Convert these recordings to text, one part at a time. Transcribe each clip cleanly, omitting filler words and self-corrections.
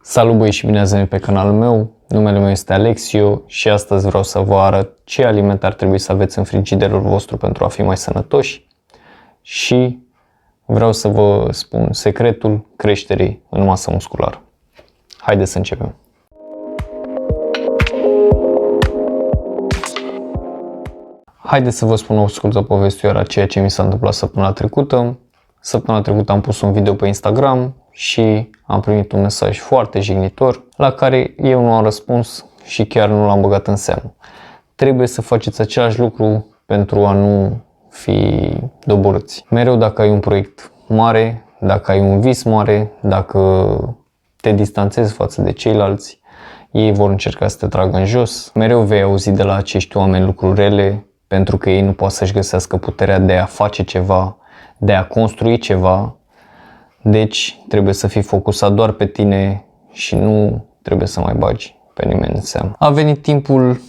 Salut băi și bine ați venit pe canalul meu, numele meu este Alexio și astăzi vreau să vă arăt ce alimente ar trebui să aveți în frigiderul vostru pentru a fi mai sănătoși și vreau să vă spun secretul creșterii în masă musculară. Haideți să începem! Haideți să vă spun o scurtă povestioară a ceea ce mi s-a întâmplat săptămâna trecută. Săptămâna trecută am pus un video pe Instagram și am primit un mesaj foarte jignitor la care eu nu am răspuns și chiar nu l-am băgat în seamă. Trebuie să faceți același lucru pentru a nu fi doborâți. Mereu dacă ai un proiect mare, dacă ai un vis mare, dacă te distanțezi față de ceilalți, ei vor încerca să te tragă în jos. Mereu vei auzi de la acești oameni lucruri rele pentru că ei nu pot să-și găsească puterea de a face ceva, de a construi ceva. Deci trebuie să fii focusat doar pe tine și nu trebuie să mai bagi pe nimeni în seamă. A venit timpul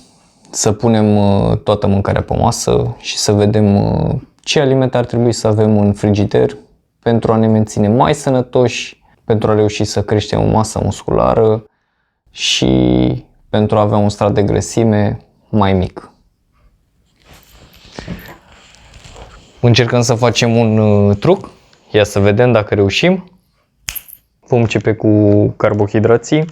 să punem toată mâncarea pe masă și să vedem ce alimente ar trebui să avem în frigider pentru a ne menține mai sănătoși, pentru a reuși să creștem o masă musculară și pentru a avea un strat de grăsime mai mic. Încercăm să facem un truc. Ia să vedem dacă reușim. Vom începe cu carbohidrații.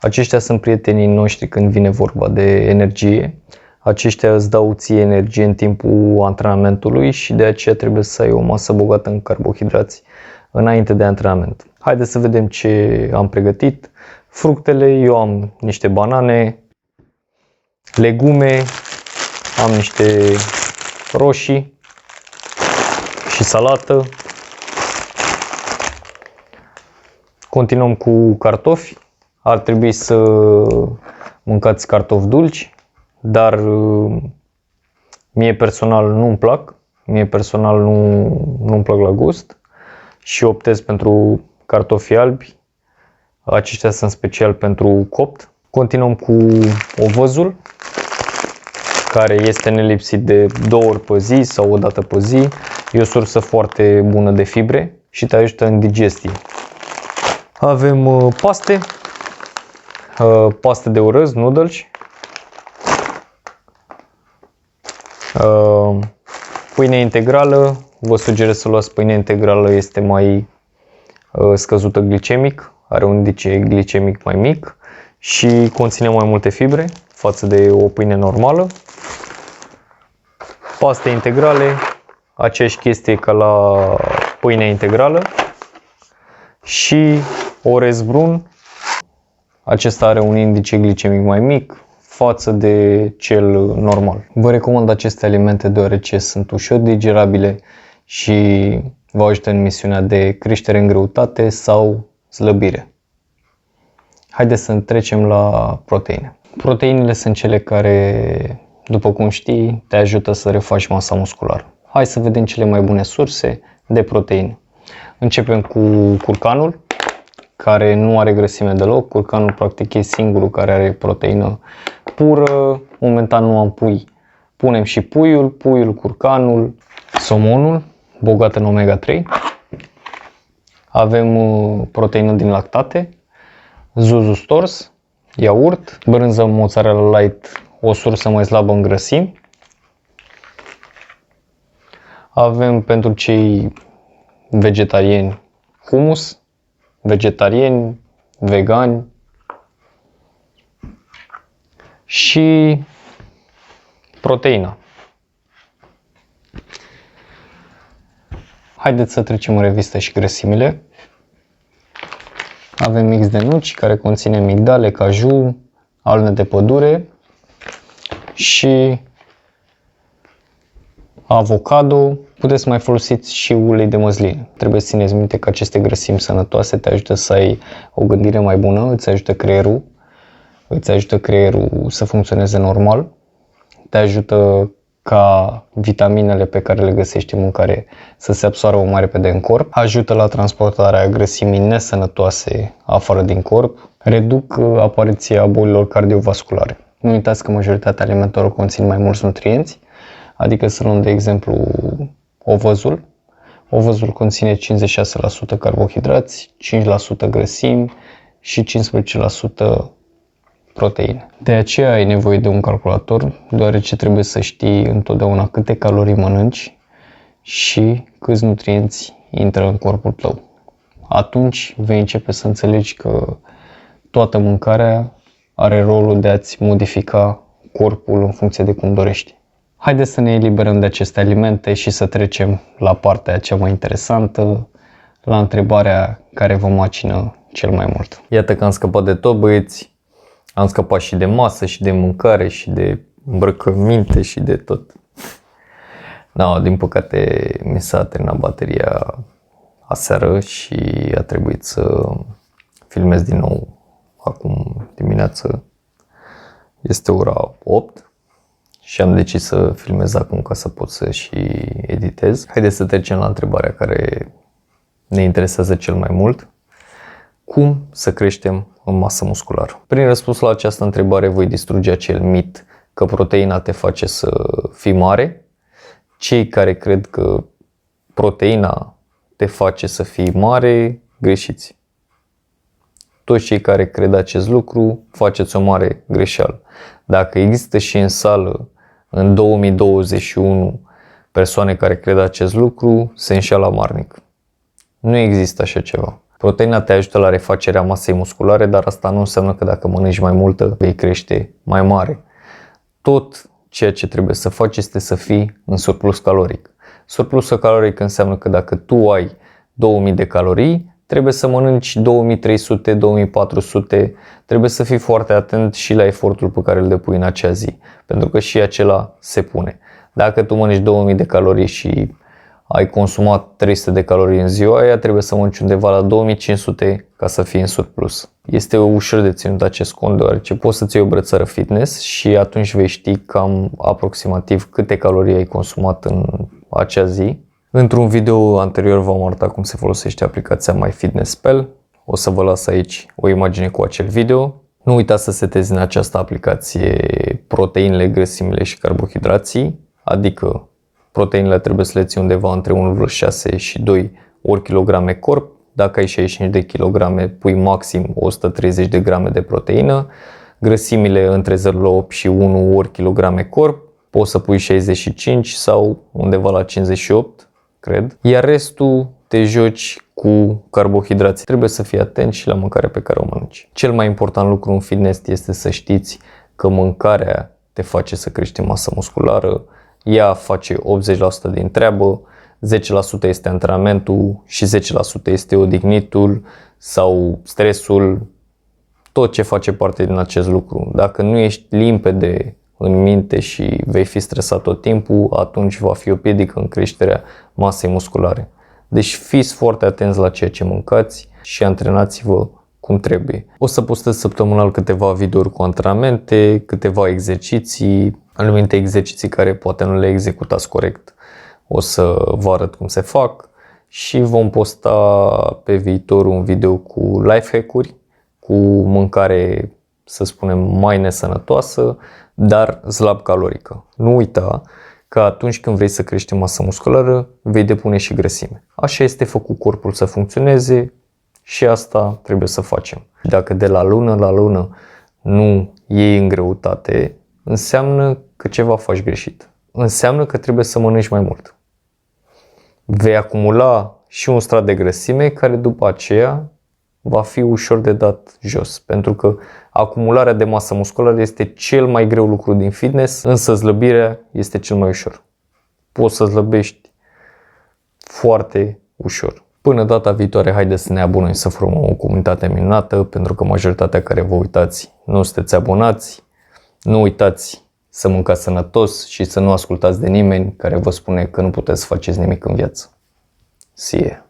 Aceștia sunt prietenii noștri când vine vorba de energie. Aceștia îți dau ție energie în timpul antrenamentului și de aceea trebuie să ai o masă bogată în carbohidrați înainte de antrenament. Haideți să vedem ce am pregătit. Fructele, eu am niște banane, legume, am niște roșii și salată. Continuăm cu cartofi. Ar trebui să mâncați cartofi dulci, dar mie personal nu-mi plac. Mie personal nu-mi plac la gust și optez pentru cartofi albi. Aceștia sunt special pentru copt. Continuăm cu ovăzul, care este nelipsit de 2 ori pe zi sau o dată pe zi. E o sursă foarte bună de fibre și te ajută în digestie. Avem paste de orez, noodles, pâine integrală. Vă sugerez să luați pâine integrală, este mai scăzută glicemic, are un indice glicemic mai mic și conține mai multe fibre față de o pâine normală. Paste integrale, aceeași chestie ca la pâine integrală și orez brun. Acesta are un indice glicemic mai mic față de cel normal. Vă recomand aceste alimente deoarece sunt ușor digerabile și vă ajută în misiunea de creștere în greutate sau slăbire. Haideți să trecem la proteine. Proteinele sunt cele care, după cum știi, te ajută să refaci masa musculară. Hai să vedem cele mai bune surse de proteine. Începem cu curcanul, care nu are grăsime deloc. Curcanul practic e singurul care are proteină pură. Momentan nu am pui. Punem și puiul, curcanul, somonul, bogat în omega-3. Avem proteină din lactate, zuzu stors, iaurt, brânză mozzarella light, o sursă mai slabă în grăsimi. Avem pentru cei vegetariani hummus, vegetariani, vegani și proteina. Haideți să trecem în revistă și grăsimile. Avem mix de nuci care conține migdale, caju, alune de pădure și avocado. Puteți mai folosiți și ulei de măsline. Trebuie să țineți minte că aceste grăsimi sănătoase te ajută să ai o gândire mai bună, îți ajută creierul să funcționeze normal, te ajută ca vitaminele pe care le găsești în mâncare să se absoarbă mai repede în corp, ajută la transportarea grăsimii nesănătoase afară din corp, reduc apariția bolilor cardiovasculare. Nu uitați că majoritatea alimentelor conțin mai mulți nutrienți, adică să luăm de exemplu ovăzul. Ovăzul conține 56% carbohidrați, 5% grăsimi, și 15% proteine. De aceea ai nevoie de un calculator, deoarece trebuie să știi întotdeauna câte calorii mănânci și câți nutrienți intră în corpul tău. Atunci vei începe să înțelegi că toată mâncarea are rolul de a-ți modifica corpul în funcție de cum dorești. Haideți să ne eliberăm de aceste alimente și să trecem la partea cea mai interesantă, la întrebarea care vă macină cel mai mult. Iată că am scăpat de tot, băieți. Am scăpat și de masă, și de mâncare, și de îmbrăcăminte, și de tot. No, din păcate mi s-a terminat bateria aseară și a trebuit să filmez din nou acum dimineață. Este ora 8 și am decis să filmez acum ca să pot să și editez. Haideți să trecem la întrebarea care ne interesează cel mai mult. Cum să creștem în masă musculară? Prin răspunsul la această întrebare voi distruge acel mit că proteina te face să fii mare. Cei care cred că proteina te face să fii mare, greșiți. Toți cei care cred acest lucru, faceți o mare greșeală. Dacă există și în sală, în 2021, persoane care cred acest lucru, se înșeală amarnic. Nu există așa ceva. Proteina te ajută la refacerea masei musculare, dar asta nu înseamnă că dacă mănânci mai multă, vei crește mai mare. Tot ceea ce trebuie să faci este să fii în surplus caloric. Surplusul caloric înseamnă că dacă tu ai 2000 de calorii, trebuie să mănânci 2300, 2400, trebuie să fii foarte atent și la efortul pe care îl depui în acea zi, pentru că și acela se pune. Dacă tu mănânci 2000 de calorii și ai consumat 300 de calorii în ziua aia, trebuie să mănânci undeva la 2500 ca să fii în surplus. Este ușor de ținut acest cont, deoarece poți să-ți iei o brățară fitness și atunci vei ști cam aproximativ câte calorii ai consumat în acea zi. Într-un video anterior v-am arătat cum se folosește aplicația MyFitnessPal. O să vă las aici o imagine cu acel video. Nu uitați să setezi în această aplicație proteinele, grăsimile și carbohidrații, adică proteinele trebuie să le ții undeva între 1,6 și 2 ori kilograme corp. Dacă ai 65 de kilograme, pui maxim 130 de grame de proteină. Grăsimile între 0,8 și 1 ori kilograme corp. Poți să pui 65 sau undeva la 58, cred. Iar restul te joci cu carbohidrați. Trebuie să fii atent și la mâncarea pe care o mănânci. Cel mai important lucru în fitness este să știți că mâncarea te face să crești masă musculară. Ea face 80% din treabă, 10% este antrenamentul și 10% este odihnitul sau stresul, tot ce face parte din acest lucru. Dacă nu ești limpede în minte și vei fi stresat tot timpul, atunci va fi o piedică în creșterea masei musculare. Deci fiți foarte atenți la ceea ce mâncați și antrenați-vă cum trebuie. O să postez săptămânal câteva videouri cu antrenamente, câteva exerciții, anumite exerciții care poate nu le executați corect. O să vă arăt cum se fac și vom posta pe viitor un video cu life hack-uri, cu mâncare, să spunem, mai nesănătoasă, dar slab calorică. Nu uita că atunci când vrei să crești masă musculară, vei depune și grăsime. Așa este făcut corpul să funcționeze și asta trebuie să facem. Dacă de la lună la lună nu iei în greutate, înseamnă că ceva faci greșit. Înseamnă că trebuie să mănânci mai mult. Vei acumula și un strat de grăsime care după aceea va fi ușor de dat jos, pentru că acumularea de masă musculară este cel mai greu lucru din fitness, însă slăbirea este cel mai ușor. Poți să slăbești foarte ușor. Până data viitoare, haideți să ne abonăm să formăm o comunitate minunată, pentru că majoritatea care vă uitați nu sunteți abonați. Nu uitați să mâncați sănătos și să nu ascultați de nimeni care vă spune că nu puteți să faceți nimic în viață. See ya!